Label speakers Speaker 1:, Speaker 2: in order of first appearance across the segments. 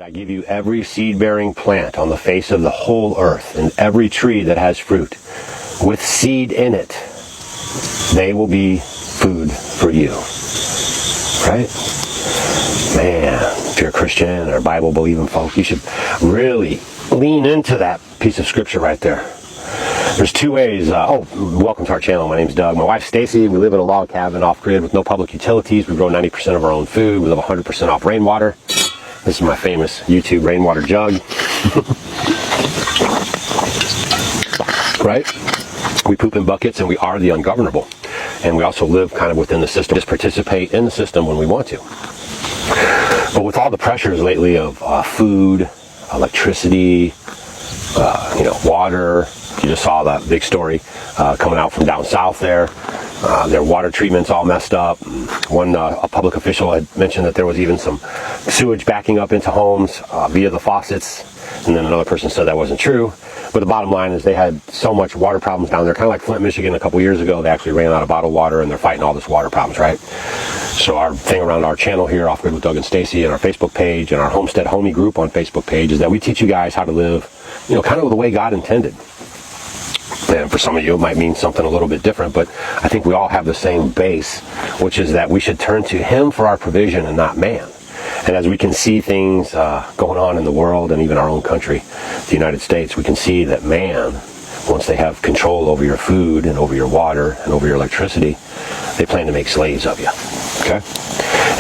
Speaker 1: I give you every seed-bearing plant on the face of the whole earth, and every tree that has fruit with seed in it. They will be food for you. Right? Man, if you're a Christian or Bible-believing folk, you should really lean into that piece of scripture right there. There's two ways. Welcome to our channel. My name's Doug. My wife's Stacy. We live in a log cabin off-grid with no public utilities. We grow 90% of our own food. We live 100% off rainwater. This is my famous YouTube rainwater jug. Right? We poop in buckets and we are the ungovernable. And we also live kind of within the system. Just participate in the system when we want to. But with all the pressures lately of food, electricity, water, you just saw that big story coming out from down south there. Their water treatment's all messed up. A public official had mentioned that there was even some sewage backing up into homes via the faucets, and then another person said that wasn't true. But the bottom line is they had so much water problems down there, kind of like Flint, Michigan a couple years ago. They actually ran out of bottled water, and they're fighting all this water problems, right? So our thing around our channel here, Off Grid with Doug and Stacy, and our Facebook page, and our Homestead Homie group on Facebook page, is that we teach you guys how to live, kind of the way God intended. And for some of you, it might mean something a little bit different, but I think we all have the same base, which is that we should turn to Him for our provision and not man. And as we can see things going on in the world and even our own country, the United States, we can see that man, once they have control over your food and over your water and over your electricity, they plan to make slaves of you. Okay?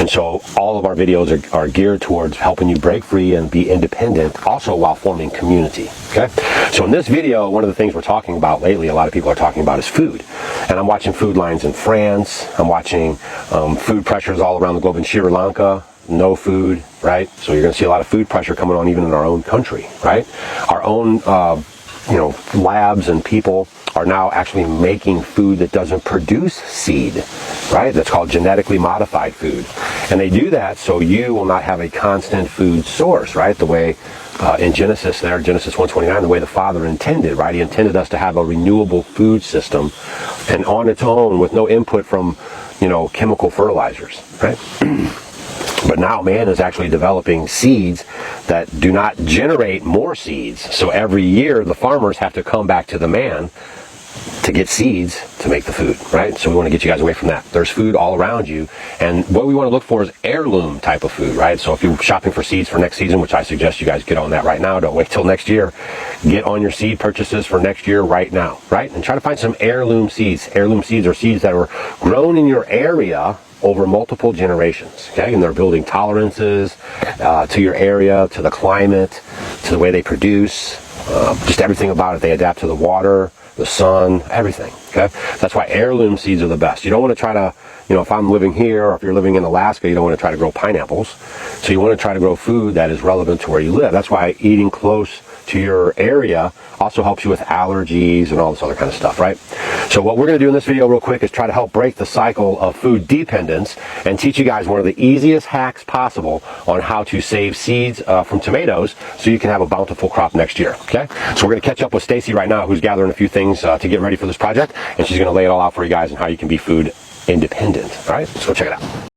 Speaker 1: And so all of our videos are geared towards helping you break free and be independent, also while forming community. Okay? So in this video, one of the things we're talking about lately, a lot of people are talking about, is food. And I'm watching food lines in France. I'm watching food pressures all around the globe in Sri Lanka. No food, right? So you're going to see a lot of food pressure coming on even in our own country, right? Our own, labs and people are now actually making food that doesn't produce seed, right? That's called genetically modified food. And they do that so you will not have a constant food source, right? The way in Genesis 1:29, the way the Father intended, right? He intended us to have a renewable food system and on its own with no input from, chemical fertilizers, right? But now man is actually developing seeds that do not generate more seeds. So every year the farmers have to come back to the man to get seeds to make the food, right? So we want to get you guys away from that. There's food all around you, and what we want to look for is heirloom type of food, right? So if you're shopping for seeds for next season, which I suggest you guys get on that right now, don't wait till next year. Get on your seed purchases for next year right now, right? And try to find some heirloom seeds. Heirloom seeds are seeds that were grown in your area over multiple generations, okay? And they're building tolerances to your area, to the climate, to the way they produce, just everything about it. They adapt to the water, the sun, everything, okay? That's why heirloom seeds are the best. You don't want to try to, if I'm living here or if you're living in Alaska, you don't want to try to grow pineapples. So you want to try to grow food that is relevant to where you live. That's why eating close to your area also helps you with allergies and all this other kind of stuff, right? So what we're going to do in this video real quick is try to help break the cycle of food dependence and teach you guys one of the easiest hacks possible on how to save seeds from tomatoes so you can have a bountiful crop next year, okay? So we're going to catch up with Stacy right now, who's gathering a few things to get ready for this project, and she's going to lay it all out for you guys and how you can be food independent, all right? Let's go check it out.